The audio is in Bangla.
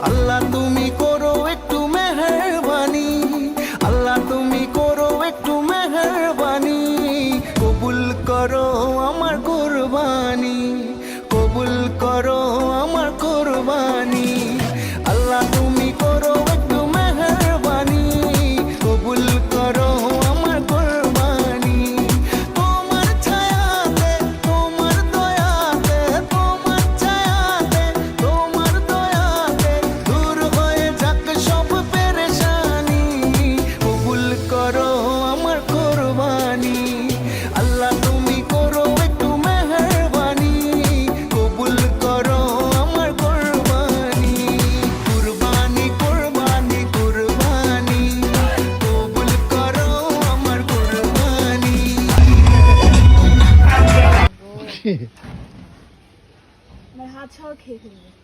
আল্লাহ তুমি করো একটু মেহেরবানি, আল্লাহ তুমি করো একটু মেহেরবানি, কবুল করো আমার কুরবানি, কবুল করো আমার কুরবানি। আল্লাহ তুমি করো একটু মেহেরবানি, কবুল করো আমার কুরবানি। তোমার ছায়াতে, তোমার দয়াতে, তোমার ছায়াতে, তোমার দয়াতে দূর হয়ে যাক সব পেরেশানি, কবুল করো আমার কুরবানি। আল্লাহ তুমি করো একটু মেহেরবানি, কবুল করো আমার কুরবানি। কুরবানি কুরবানি কুরবানি, কবুল করো আমার কুরবানি। আমার হাত ছাড়াও খেয়ে ফেলবে।